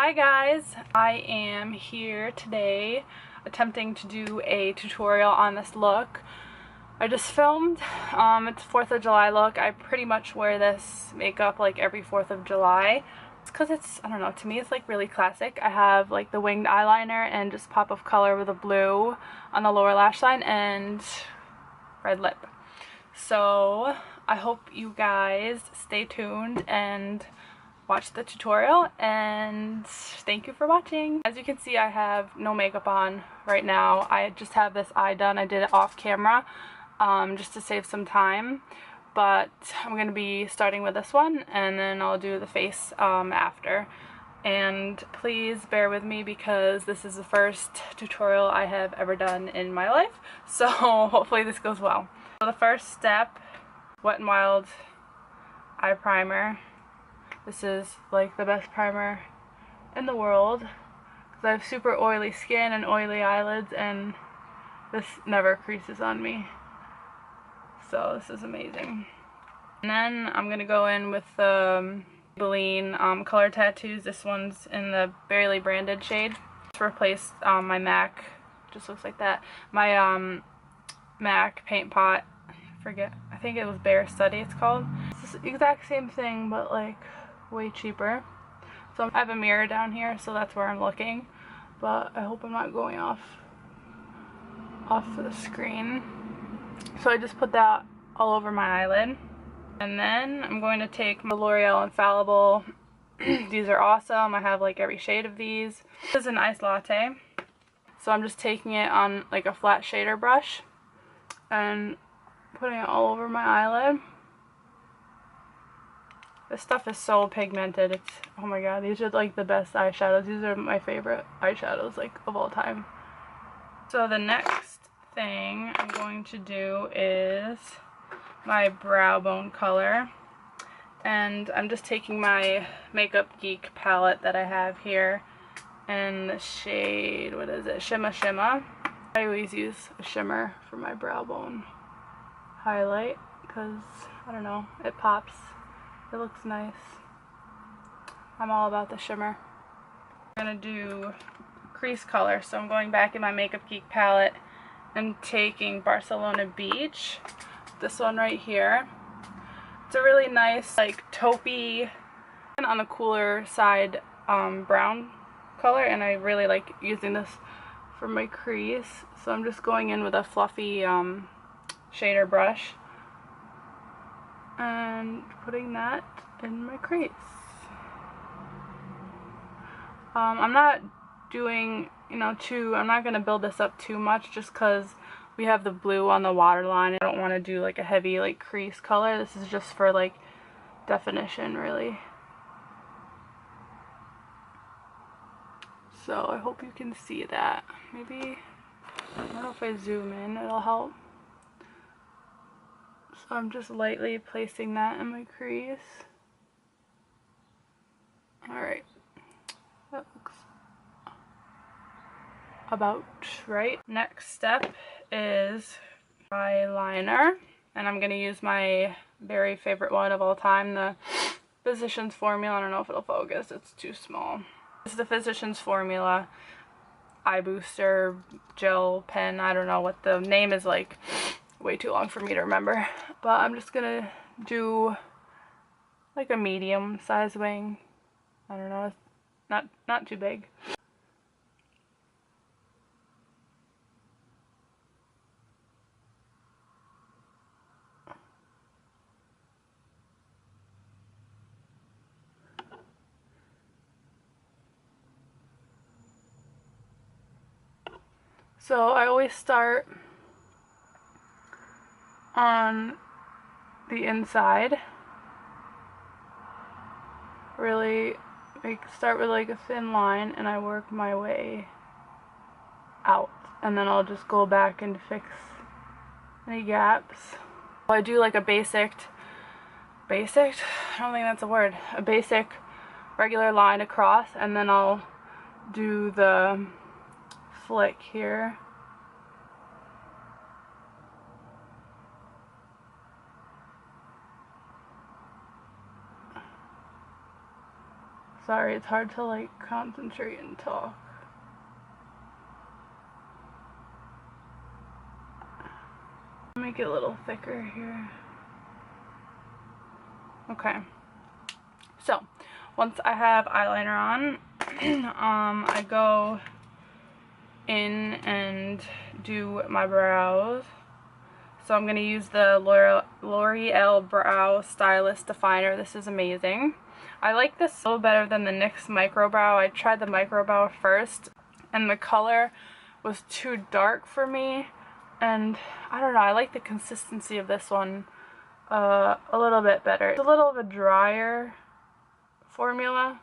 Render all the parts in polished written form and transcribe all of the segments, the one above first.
Hi guys, I am here today attempting to do a tutorial on this look. I just filmed, it's 4th of July look. I pretty much wear this makeup like every 4th of July. It's because it's, I don't know, to me it's like really classic. I have like the winged eyeliner and just pop of color with a blue on the lower lash line and red lip. So I hope you guys stay tuned and watch the tutorial, and thank you for watching. As you can see, I have no makeup on right now. I just have this eye done. I did it off camera just to save some time, but I'm going to be starting with this one and then I'll do the face after. And please bear with me because this is the first tutorial I have ever done in my life, so hopefully this goes well. So the first step, Wet n Wild eye primer. This is like the best primer in the world because I have super oily skin and oily eyelids, and this never creases on me. So this is amazing. And then I'm going to go in with the Maybelline Color Tattoos. This one's in the Barely Branded shade. To replace my MAC, just looks like that. My MAC paint pot, I think it was Bare Study it's called. It's the exact same thing but like way cheaper. So I have a mirror down here, so that's where I'm looking, but I hope I'm not going off the screen. So I just put that all over my eyelid, and then I'm going to take my Loreal Infallible. These are awesome. I have like every shade of these. This is an Iced Latte, so I'm just taking it on like a flat shader brush and putting it all over my eyelid. This stuff is so pigmented. It's, oh my god, these are like the best eyeshadows. These are my favorite eyeshadows like of all time. So the next thing I'm going to do is my brow bone color. And I'm just taking my Makeup Geek palette that I have here in the shade, what is it? Shimma. I always use a shimmer for my brow bone highlight because, I don't know, it pops. It looks nice. I'm all about the shimmer. I'm going to do crease color, so I'm going back in my Makeup Geek palette and taking Barcelona Beach. This one right here. It's a really nice, like, taupey, and on the cooler side brown color, and I really like using this for my crease. So I'm just going in with a fluffy shader brush and putting that in my crease. I'm not doing, I'm not going to build this up too much just because we have the blue on the waterline. I don't want to do like a heavy like crease color. This is just for like definition, really. So I hope you can see that. Maybe, I don't know if I zoom in, it'll help. So I'm just lightly placing that in my crease. Alright, that looks about right. Next step is eyeliner, and I'm going to use my very favorite one of all time, the Physicians Formula. I don't know if it'll focus, it's too small. It's the Physicians Formula Eye Booster Gel Pen. I don't know what the name is, like way too long for me to remember, but I'm just gonna do like a medium size wing. I don't know, it's not too big. So I always start on the inside. Really start with like a thin line and I work my way out, and then I'll just go back and fix any gaps. I do like a basic, I don't think that's a word, a basic regular line across, and then I'll do the flick here. So sorry, it's hard to like concentrate and talk. Make it a little thicker here. Okay. So, once I have eyeliner on, I go in and do my brows. So I'm going to use the Loreal Brow Stylist Definer. This is amazing. I like this a little better than the NYX Micro Brow. I tried the Micro Brow first, and the color was too dark for me. And I don't know, I like the consistency of this one a little bit better. It's a little of a drier formula,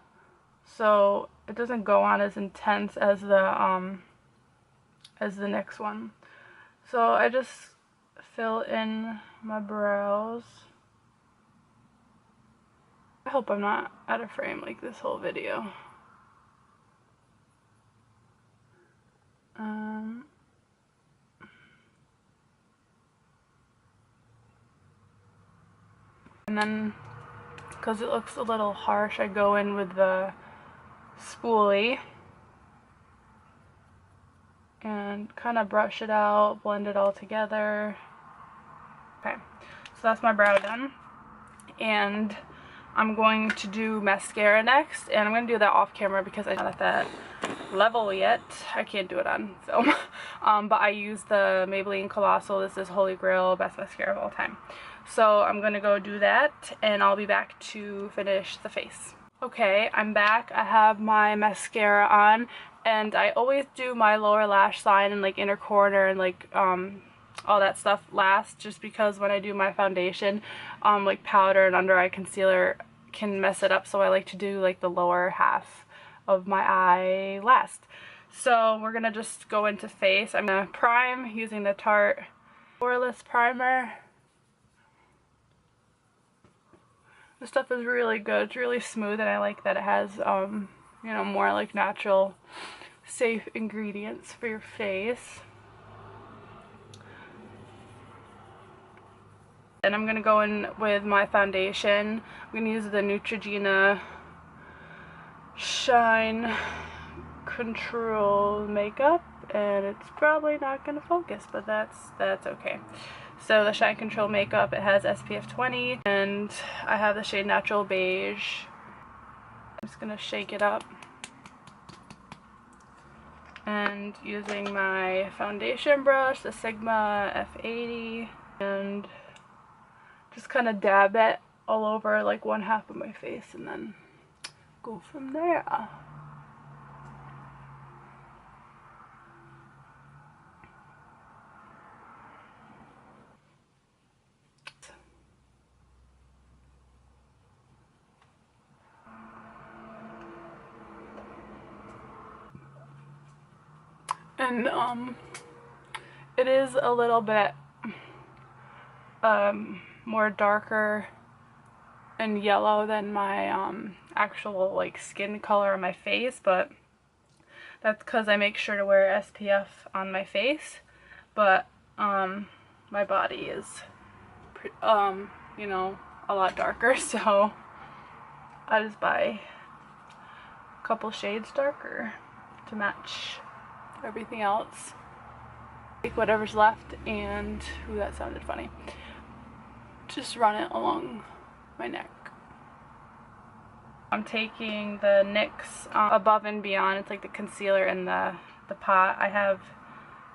so it doesn't go on as intense as the NYX one. So I just fill in my brows. I hope I'm not out of frame like this whole video. And then, because it looks a little harsh, I go in with the spoolie and kind of brush it out, blend it all together. Okay, so that's my brow done. And I'm going to do mascara next, and I'm going to do that off camera because I'm not at that level yet. I can't do it on film. But I use the Maybelline Colossal. This is Holy Grail, best mascara of all time. So I'm going to go do that, and I'll be back to finish the face. Okay, I'm back. I have my mascara on, and I always do my lower lash line and like inner corner and like all that stuff last, just because when I do my foundation, like powder and under eye concealer can mess it up, so I like to do like the lower half of my eye last. So we're gonna just go into face. I'm gonna prime using the Tarte poreless primer. This stuff is really good. It's really smooth, and I like that it has you know, more like natural safe ingredients for your face. And I'm gonna go in with my foundation. I'm gonna use the Neutragena Shine Control Makeup, and it's probably not gonna focus, but that's okay. So the Shine Control Makeup, it has SPF 20, and I have the shade Natural Beige. I'm just gonna shake it up, and using my foundation brush, the Sigma F80, and just kind of dab it all over like one half of my face, and then go from there. And it is a little bit more darker and yellow than my actual like skin color on my face, but that's because I make sure to wear SPF on my face. But my body is you know, a lot darker, so I just buy a couple shades darker to match everything else. Take whatever's left and, ooh, that sounded funny, just run it along my neck. I'm taking the NYX Above and Beyond. It's like the concealer in the pot. I have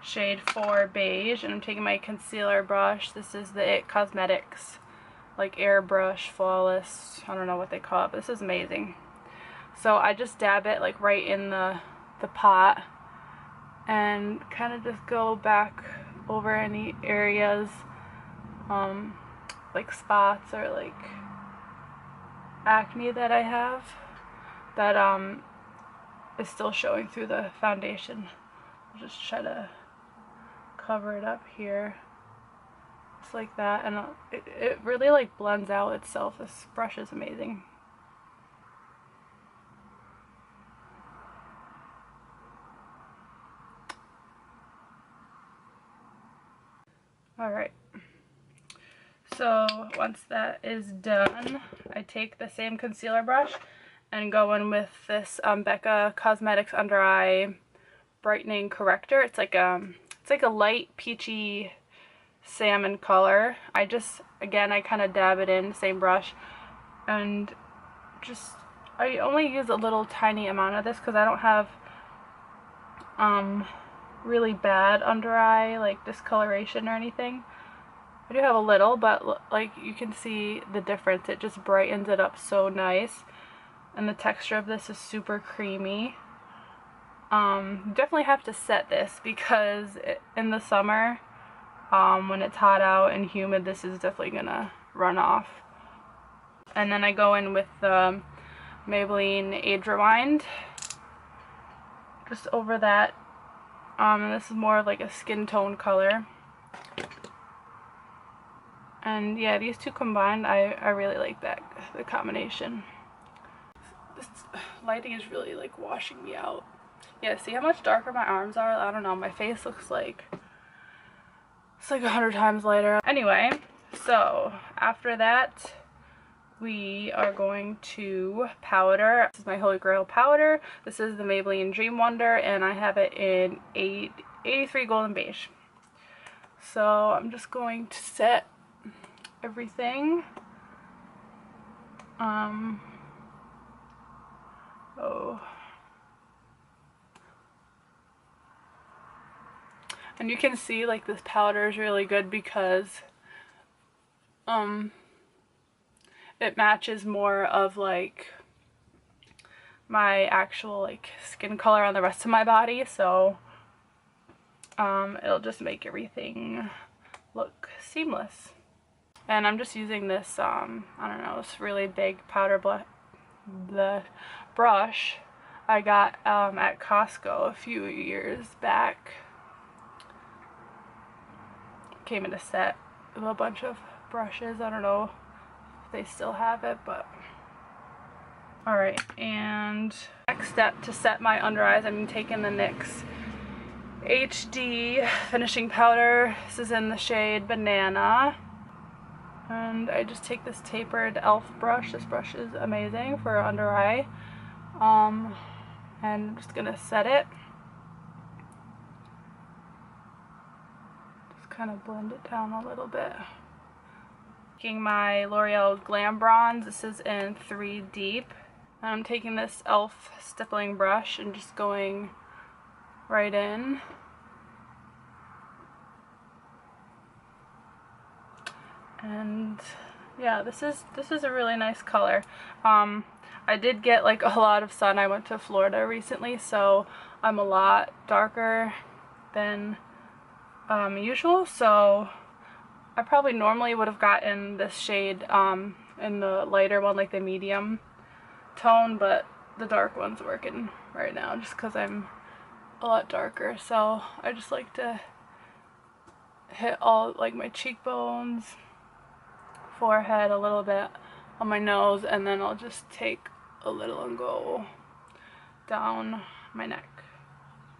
shade 4 Beige, and I'm taking my concealer brush. This is the It Cosmetics like airbrush flawless, I don't know what they call it, but this is amazing. So I just dab it like right in the pot and kind of just go back over any areas like spots or like acne that I have that is still showing through the foundation. I'll just try to cover it up here, just like that, and it really like blends out itself. This brush is amazing. Alright, so once that is done, I take the same concealer brush and go in with this Becca Cosmetics Under Eye Brightening Corrector. It's like a light peachy salmon color. I kind of dab it in, same brush, and I only use a little tiny amount of this because I don't have really bad under eye like discoloration or anything. I do have a little, but like you can see the difference. It just brightens it up so nice, and the texture of this is super creamy. Definitely have to set this because in the summer, when it's hot out and humid, this is definitely gonna run off. And then I go in with the Maybelline Age Rewind just over that. And this is more of like a skin tone color. And yeah, these two combined, I really like the combination. This lighting is really like washing me out. Yeah, see how much darker my arms are? I don't know, my face looks like it's like 100 times lighter. Anyway, so after that we are going to powder. This is my Holy Grail powder. This is the Maybelline Dream Wonder, and I have it in 83 Golden Beige. So I'm just going to set everything. And you can see like this powder is really good because it matches more of like my actual like skin color on the rest of my body, so it'll just make everything look seamless. And I'm just using this I don't know, this really big powder brush I got at Costco a few years back. Came in a set with a bunch of brushes. I don't know if they still have it, but alright. And next step to set my under eyes, I'm taking the NYX HD finishing powder. This is in the shade Banana, and I just take this tapered e.l.f. brush. This brush is amazing for under eye, and I'm just gonna set it. Kind of blend it down a little bit. Taking my L'Oreal Glam bronze. This is in 3 Deep. And I'm taking this e.l.f. stippling brush and just going right in. And yeah, this is a really nice color. I did get like a lot of sun. I went to Florida recently, so I'm a lot darker than usual, so I probably normally would have gotten this shade in the lighter one, like the medium tone, but the dark one's working right now just because I'm a lot darker. So I just like to hit all like my cheekbones, forehead, a little bit on my nose, and then I'll just take a little and go down my neck.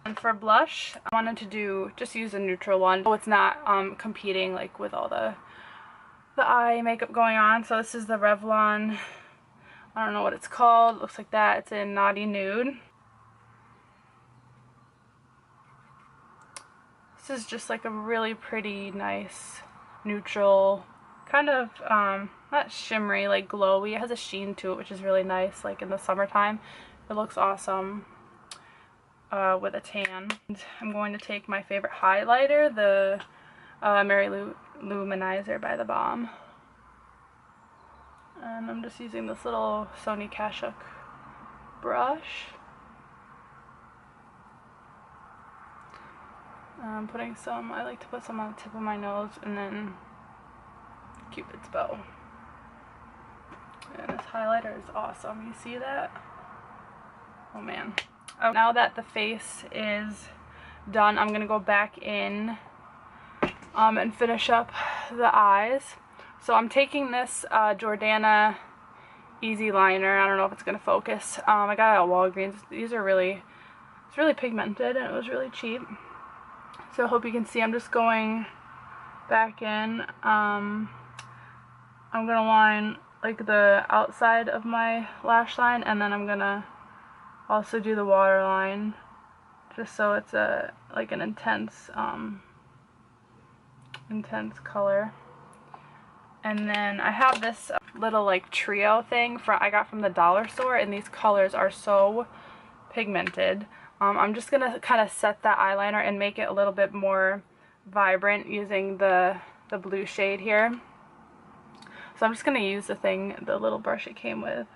And for blush, I wanted to just use a neutral one, so it's not competing like with all the eye makeup going on. So this is the Revlon, I don't know what it's called, it looks like that. It's in Naughty Nude. This is just like a really pretty, nice, neutral, kind of, not shimmery, like glowy. It has a sheen to it, which is really nice, like in the summertime. It looks awesome with a tan. And I'm going to take my favorite highlighter, the Mary Lou Luminizer by The Balm. And I'm just using this little Sony Kashuk brush. I'm putting some, I like to put some on the tip of my nose, and then Cupid's bow. And this highlighter is awesome. You see that? Oh man. Oh, now that the face is done, I'm gonna go back in and finish up the eyes. So I'm taking this Jordana Easy Liner. I don't know if it's gonna focus. I got it at Walgreens. These are it's really pigmented, and it was really cheap. So I hope you can see. I'm just going back in. I'm gonna line like the outside of my lash line, and then I'm gonna also do the waterline, just so it's a like an intense color. And then I have this little like trio thing I got from the dollar store, and these colors are so pigmented. I'm just gonna kind of set that eyeliner and make it a little bit more vibrant using the blue shade here. So I'm just gonna use the little brush it came with.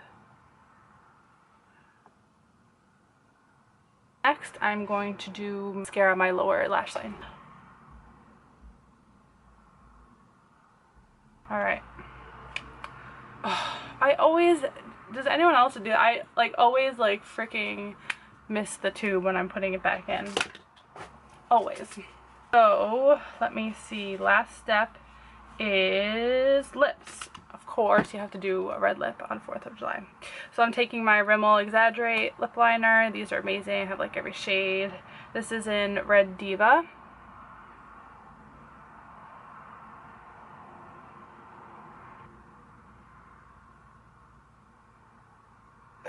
Next, I'm going to do mascara on my lower lash line. Alright. Does anyone else do that? I like always like freaking miss the tube when I'm putting it back in. Always. So, let me see. Last step is lips. Of course, you have to do a red lip on 4th of July. So I'm taking my Rimmel Exaggerate lip liner. These are amazing. I have like every shade. This is in Red Diva.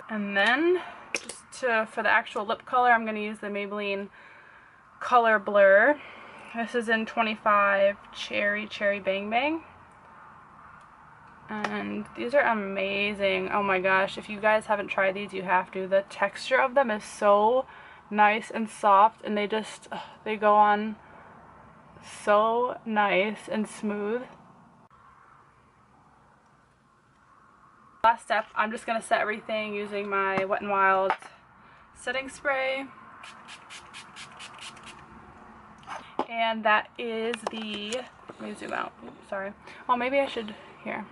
And then, for the actual lip color, I'm going to use the Maybelline Color Blur. This is in 25 Cherry Bang Bang. And these are amazing. Oh my gosh, if you guys haven't tried these, you have to. The texture of them is so nice and soft, and they go on so nice and smooth. Last step, I'm just going to set everything using my Wet n Wild setting spray. And that is let me zoom out. Oops, sorry. Oh, maybe I should, here.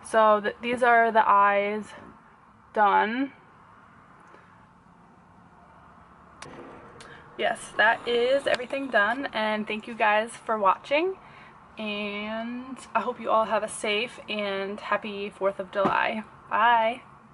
So these are the eyes done. Yes, that is everything done, and thank you guys for watching. And I hope you all have a safe and happy 4th of July. Bye!